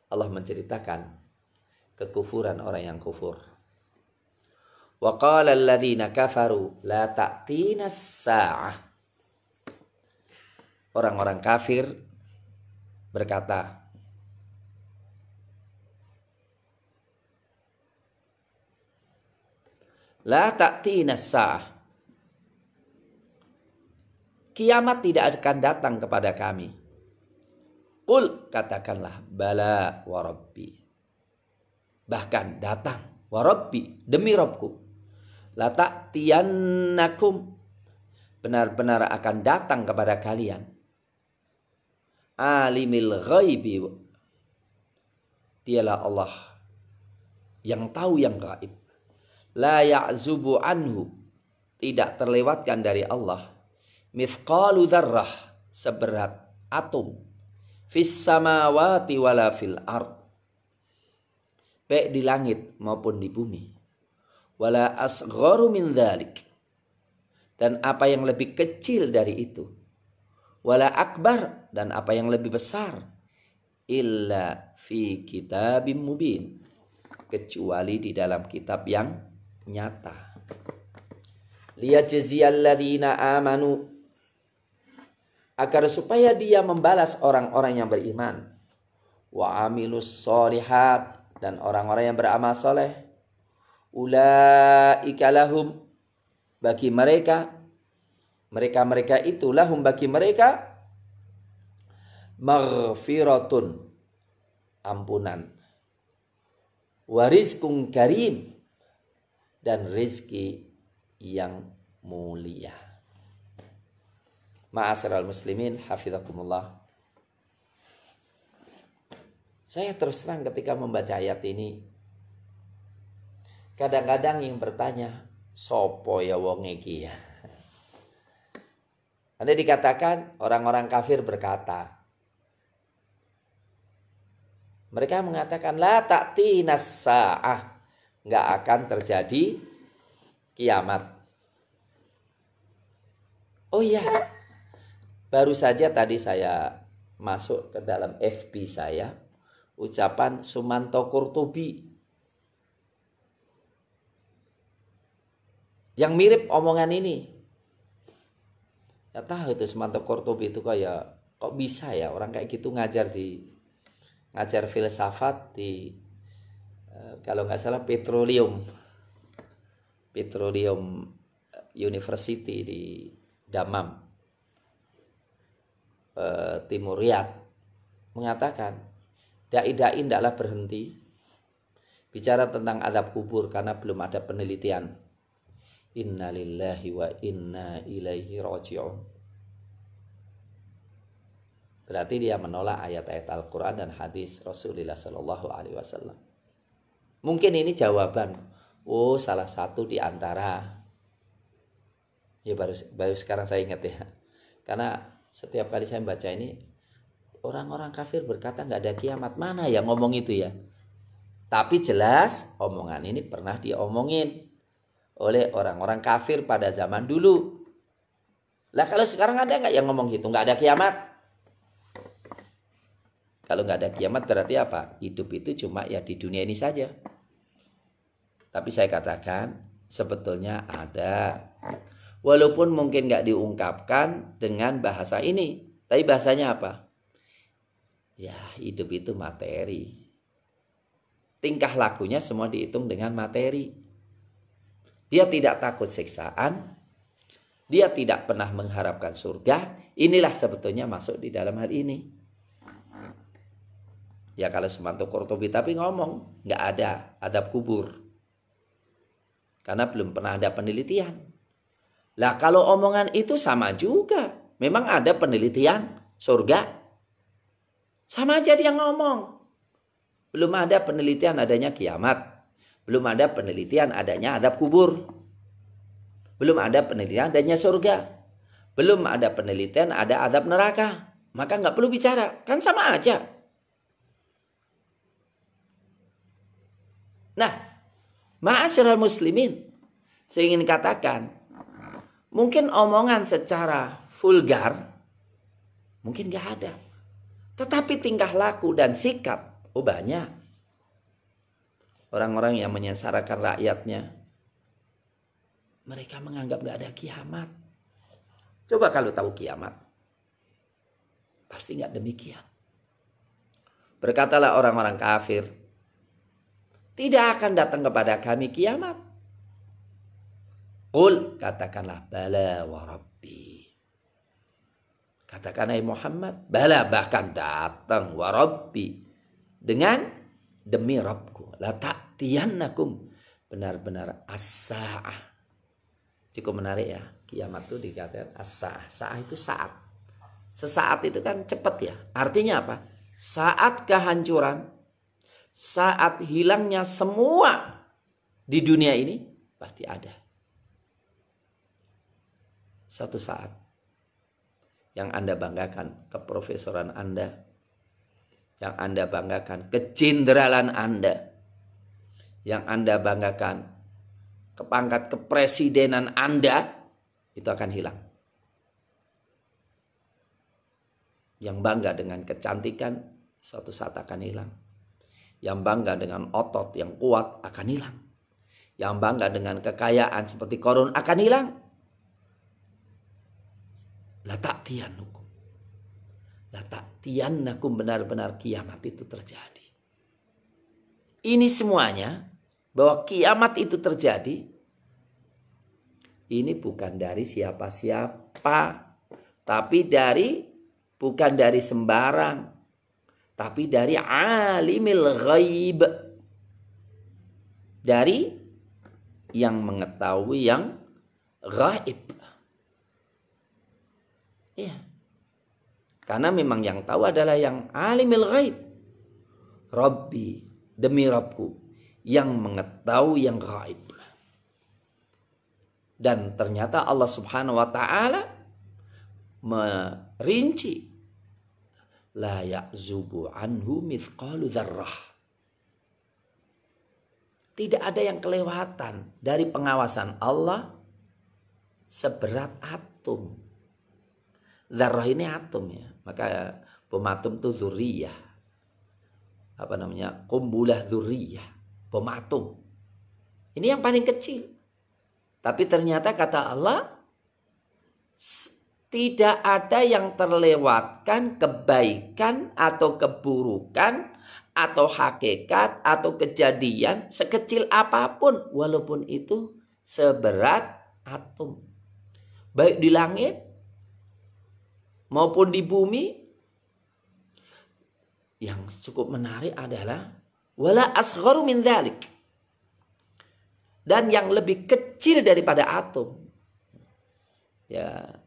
Allah menceritakan kekufuran orang yang kufur. Wa qala alladziina kafaru la ta'tina as-saa'ah. Orang-orang kafir berkata, la ta'tina as-saa'ah. Kiamat tidak akan datang kepada kami. Qul, katakanlah, bala wa rabbi. Bahkan datang, wa rabbi, demi Rabbku. La ta'tiyannakum, benar-benar akan datang kepada kalian. Alimil ghaibi, dialah Allah yang tahu yang gaib. La ya'zubu anhu, tidak terlewatkan dari Allah. Mithqalu dzarrah, seberat atom. Fis samawati wala fil ard, baik di langit maupun di bumi. Wala asgharu min dzalik, dan apa yang lebih kecil dari itu. Wala akbar, dan apa yang lebih besar. Illa fi kitabim mubin, kecuali di dalam kitab yang nyata. Liyajziyal ladzina amanu, agar supaya dia membalas orang-orang yang beriman. Wa amilus sholihat, dan orang-orang yang beramal soleh. Ulaika lahum, bagi mereka itu, lahum bagi mereka, maghfiratun, ampunan. Wa rizqun karim, dan rizki yang mulia. Ma'asyiral muslimin, hafizakumullah. Saya terus terang ketika membaca ayat ini, kadang-kadang yang bertanya, sopo ya wong iki ya? Ada dikatakan orang-orang kafir berkata, Mereka mengatakan la ta'tinas sa'ah, nggak akan terjadi kiamat. Oh iya, baru saja tadi saya masuk ke dalam FB saya, ucapan Sumanto Qurtubi yang mirip omongan ini. Ya tahu itu Sumanto Qurtubi itu kok bisa ya orang kayak gitu ngajar filsafat di kalau nggak salah Petroleum University di Damam, Timur Riyadh, mengatakan dai-dai tidaklah berhenti bicara tentang azab kubur karena belum ada penelitian. Inna lillahi wa inna ilaihi raji'un. Berarti dia menolak ayat-ayat Al-Quran dan hadis Rasulullah Sallallahu Alaihi Wasallam. Mungkin ini jawaban. Oh, salah satu di antara. Ya baru sekarang saya ingat ya. Karena setiap kali saya baca ini, orang-orang kafir berkata nggak ada kiamat. Mana yang ngomong itu ya? Tapi jelas omongan ini pernah diomongin oleh orang-orang kafir pada zaman dulu. Lah kalau sekarang ada nggak yang ngomong gitu? Nggak ada kiamat. Kalau nggak ada kiamat berarti apa? Hidup itu cuma ya di dunia ini saja. Tapi saya katakan sebetulnya ada. Walaupun mungkin nggak diungkapkan dengan bahasa ini. Tapi bahasanya apa? Ya hidup itu materi. Tingkah lakunya semua dihitung dengan materi. Dia tidak takut siksaan. Dia tidak pernah mengharapkan surga. Inilah sebetulnya masuk di dalam hal ini. Ya kalau Sumanto Qurtubi tapi ngomong nggak ada azab kubur. Karena belum pernah ada penelitian. Lah kalau omongan itu sama juga. Memang ada penelitian surga. Sama aja dia ngomong. Belum ada penelitian adanya kiamat. Belum ada penelitian adanya azab kubur. Belum ada penelitian adanya surga. Belum ada penelitian ada azab neraka. Maka nggak perlu bicara. Kan sama aja. Nah, ma'asyiral muslimin, saya ingin katakan, mungkin omongan secara vulgar, mungkin nggak ada. Tetapi tingkah laku dan sikap, oh banyak. Orang-orang yang menyengsarakan rakyatnya, mereka menganggap nggak ada kiamat. Coba kalau tahu kiamat, pasti nggak demikian. Berkatalah orang-orang kafir, tidak akan datang kepada kami kiamat. Qul, katakanlah, bala wa rabbi. Katakan hai Muhammad, bala bahkan datang wa rabbi. Dengan demi Rabbku. La ta'tiyannakum. Benar-benar as-sa'ah. Cukup menarik ya. Kiamat itu dikatakan as-sa'ah. Sa'ah itu saat. Sesaat itu kan cepat ya. Artinya apa? Saat kehancuran. Saat hilangnya semua di dunia ini. Pasti ada. Satu saat. Yang Anda banggakan keprofesoran Anda. Yang Anda banggakan kejenderaalan Anda. Yang Anda banggakan kepangkat kepresidenan Anda. Itu akan hilang. Yang bangga dengan kecantikan suatu saat akan hilang. Yang bangga dengan otot yang kuat akan hilang. Yang bangga dengan kekayaan seperti Qarun akan hilang. La ta'tiyannakum. La ta'tiyannakum, benar-benar kiamat itu terjadi. Ini semuanya bahwa kiamat itu terjadi. Ini bukan dari siapa-siapa, tapi bukan dari sembarang, tapi dari alimil ghaib. Dari yang mengetahui yang gaib. Ya. Karena memang yang tahu adalah yang alimil ghaib. Rabbi, demi Rabbku, yang mengetahui yang gaib. Dan ternyata Allah Subhanahu wa taala merinci la ya'zubu anhu mithqalu dzarrah. Tidak ada yang kelewatan dari pengawasan Allah seberat atom. Dzarrah ini atom ya. Maka bom atom itu dzurriyah. Qumbulah dzurriyah. Bom atom. Ini yang paling kecil. Tapi ternyata kata Allah, tidak ada yang terlewatkan kebaikan atau keburukan atau hakikat atau kejadian sekecil apapun, walaupun itu seberat atom. Baik di langit maupun di bumi. Yang cukup menarik adalah wala asgharu min dzalik. Dan yang lebih kecil daripada atom. Ya,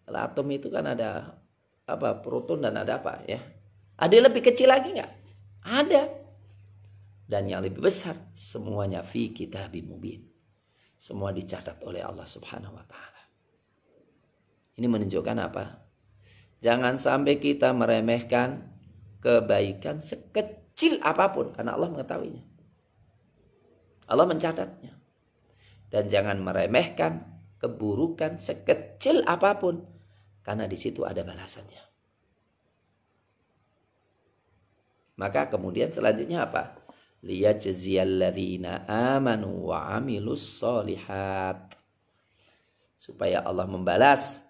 kalau atom itu kan ada proton dan ada apa ya? Ada yang lebih kecil lagi nggak? Ada. Dan yang lebih besar, semuanya fi kitabim mubin. Semua dicatat oleh Allah Subhanahu wa taala. Ini menunjukkan apa? Jangan sampai kita meremehkan kebaikan sekecil apapun karena Allah mengetahuinya. Allah mencatatnya. Dan jangan meremehkan keburukan sekecil apapun karena di situ ada balasannya. Maka kemudian selanjutnya apa? Liyajziyalladzina amanu wa amilus solihat. Supaya Allah membalas.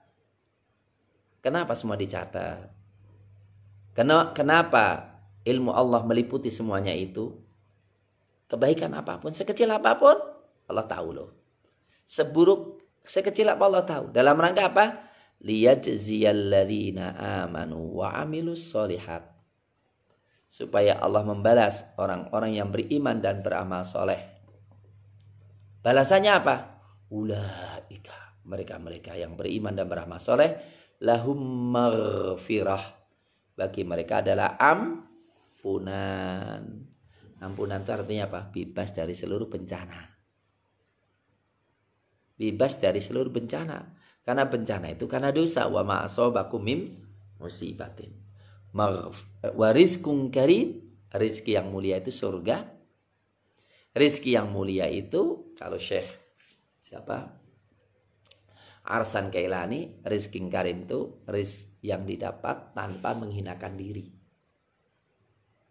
Kenapa semua dicatat? Kenapa ilmu Allah meliputi semuanya itu? Kebaikan apapun, sekecil apapun, Allah tahu loh. Seburuk, sekecil apa Allah tahu. Dalam rangka apa? Liyajziyalladzina amanu wa amilus solihat. Supaya Allah membalas orang-orang yang beriman dan beramal soleh. Balasannya apa? Ulaika, mereka-mereka yang beriman dan beramal soleh, lahum maghfirah. Bagi mereka adalah ampunan. Ampunan itu artinya apa? Bebas dari seluruh bencana. Bebas dari seluruh bencana. Karena bencana itu karena dosa. Wa ma'asobakum mim musibatin. Warizkun karim, rizki yang mulia itu surga. Rizki yang mulia itu kalau Syekh Arsan Kailani, rizki karim itu rizki yang didapat tanpa menghinakan diri.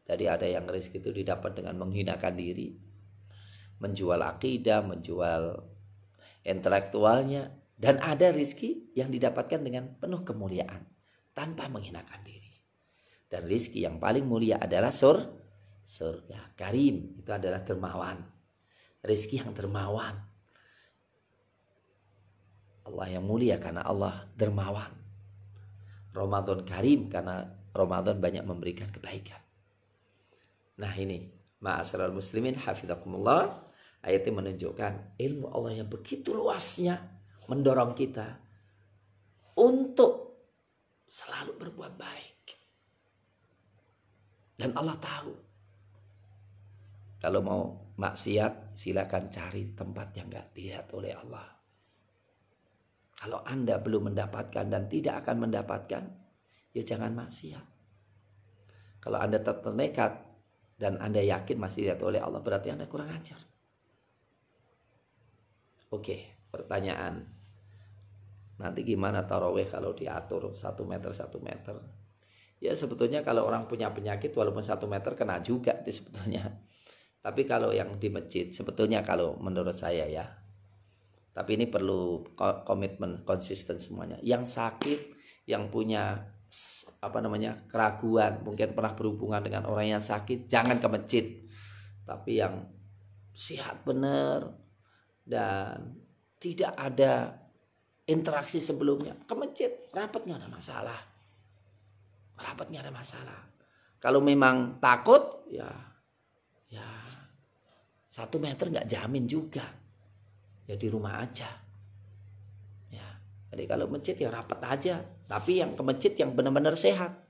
Jadi ada yang rizki itu didapat dengan menghinakan diri, menjual akidah, menjual intelektualnya, dan ada rizki yang didapatkan dengan penuh kemuliaan tanpa menghinakan diri. Dan rizki yang paling mulia adalah surga. Karim itu adalah dermawan. Rizki yang dermawan. Allah yang mulia karena Allah dermawan. Ramadan karim karena Ramadan banyak memberikan kebaikan. Nah ini, ma'asyiral muslimin hafizakumullah, ayat ini menunjukkan ilmu Allah yang begitu luasnya mendorong kita untuk selalu berbuat baik. Dan Allah tahu. Kalau mau maksiat, silakan cari tempat yang gak dilihat oleh Allah. Kalau Anda belum mendapatkan dan tidak akan mendapatkan, ya jangan maksiat. Kalau Anda tetap nekat dan Anda yakin masih dilihat oleh Allah, berarti Anda kurang ajar. Oke, pertanyaan. Nanti gimana tarawih kalau diatur 1 meter 1 meter? Ya sebetulnya kalau orang punya penyakit walaupun 1 meter kena juga itu sebetulnya. Tapi kalau yang di masjid sebetulnya kalau menurut saya ya. Tapi ini perlu komitmen konsisten semuanya. Yang sakit, yang punya keraguan, mungkin pernah berhubungan dengan orang yang sakit, jangan ke masjid. Tapi yang sehat benar dan tidak ada interaksi sebelumnya, ke masjid, rapat nggak ada masalah. Rapat nggak ada masalah. Kalau memang takut, ya 1 meter nggak jamin juga. Ya di rumah aja. Ya, jadi kalau masjid ya rapat aja. Tapi yang ke masjid yang benar-benar sehat.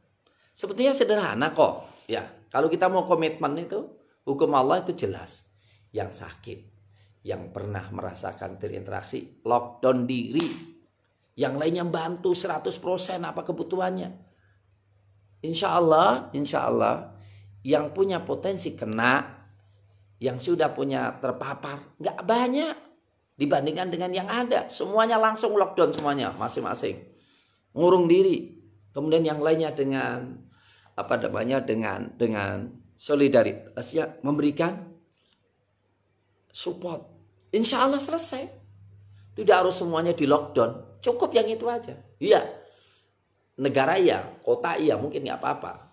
Sebetulnya sederhana kok. Ya, kalau kita mau komitmen itu, hukum Allah itu jelas. Yang sakit, yang pernah merasakan terinteraksi, lockdown diri. Yang lainnya bantu 100% apa kebutuhannya. insya Allah yang punya potensi kena, yang sudah punya terpapar nggak banyak dibandingkan dengan yang ada. Semuanya langsung lockdown, semuanya masing-masing ngurung diri. Kemudian yang lainnya dengan dengan solidaritas ya, memberikan support. Insya Allah selesai. Tidak harus semuanya di lockdown, cukup yang itu aja. Iya, negara iya, kota iya, mungkin nggak apa-apa.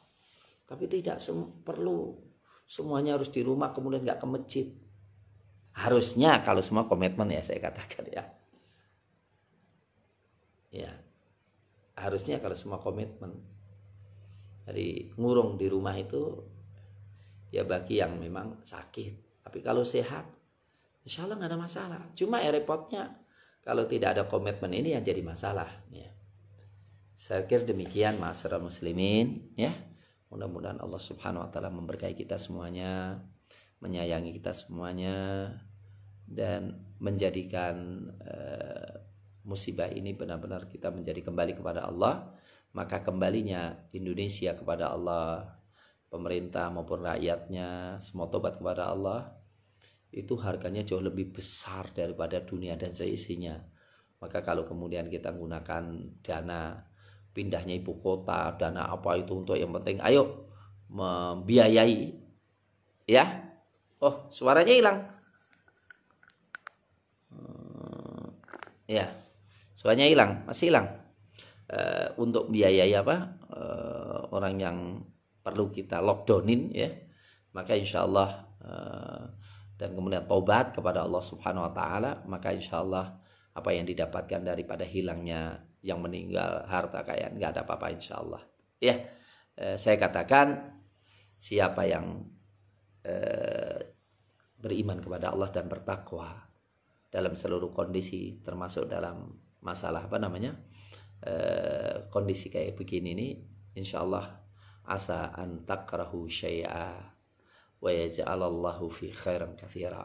Tapi tidak perlu semuanya harus di rumah kemudian nggak ke masjid. Harusnya kalau semua komitmen ya, saya katakan ya. Ya, harusnya kalau semua komitmen. Jadi ngurung di rumah itu ya bagi yang memang sakit. Tapi kalau sehat, insya Allah nggak ada masalah. Cuma ya repotnya kalau tidak ada komitmen ini yang jadi masalah. Ya. Saya kira demikian ma'asyiral muslimin. Ya, mudah-mudahan Allah Subhanahu Wa Taala memberkahi kita semuanya, menyayangi kita semuanya, dan menjadikan musibah ini benar-benar kita menjadi kembali kepada Allah. Maka kembalinya Indonesia kepada Allah, pemerintah maupun rakyatnya semua tobat kepada Allah, itu harganya jauh lebih besar daripada dunia dan seisinya. Maka kalau kemudian kita menggunakan dana pindahnya ibu kota, dana apa itu untuk yang penting, ayo membiayai ya. Oh, suaranya hilang. Ya, suaranya hilang, masih hilang. Untuk biayai orang yang perlu kita lockdownin ya, maka insya Allah dan kemudian tobat kepada Allah Subhanahu Wa Taala, maka insya Allah apa yang didapatkan daripada hilangnya yang meninggal harta kekayaan nggak ada apa-apa insya Allah ya. Saya katakan siapa yang beriman kepada Allah dan bertakwa dalam seluruh kondisi, termasuk dalam masalah kondisi kayak begini ini, insya Allah asa an takrahu syai'a wa yaj'alallahu fi khairan katsira.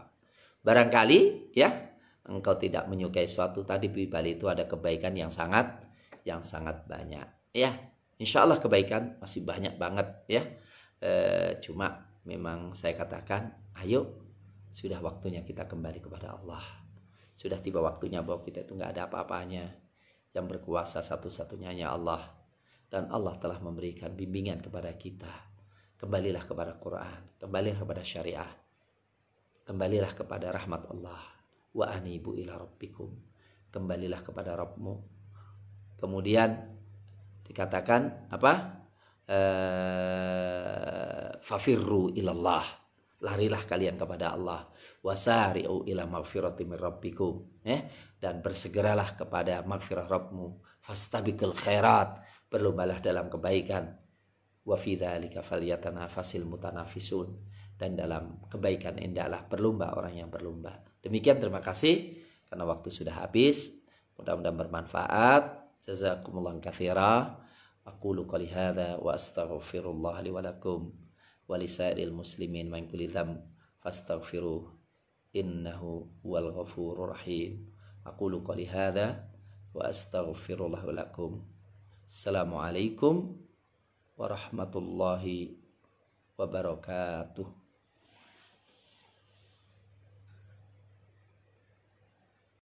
Barangkali ya engkau tidak menyukai suatu, tadi di balik itu ada kebaikan yang sangat banyak ya. Insya Allah kebaikan masih banyak banget ya. Cuma memang saya katakan, ayo sudah waktunya kita kembali kepada Allah. Sudah tiba waktunya bahwa kita itu nggak ada apa-apanya. Yang berkuasa satu-satunya hanya Allah. Dan Allah telah memberikan bimbingan kepada kita. Kembalilah kepada Quran. Kembalilah kepada syariah. Kembalilah kepada rahmat Allah. Wa anibu ila rabbikum. Kembalilah kepada Rabbmu. Kemudian dikatakan apa? Fafirru ilallah. Larilah kalian kepada Allah. Wasari'u ila maghfirati min rabbikum. Dan bersegeralah kepada maghfirah Rabbmu. Fastabiqul khairat. Berlombalah dalam kebaikan. Wa fi dzalika falyatanafasil mutanafisun. Dan dalam kebaikan indahlah berlomba orang yang berlomba. Demikian, terima kasih karena waktu sudah habis. Mudah-mudahan bermanfaat. Jazakumullahu katsira. Aqulu qouli hadza wa astaghfirullah li wa lakum wa lisairil muslimin min kulli dzamb fastaghfiruh innahu huwal ghafurur rahim. Aqulu qouli hadza wa astaghfirullah wa lakum. Assalamualaikum warahmatullahi wabarakatuh.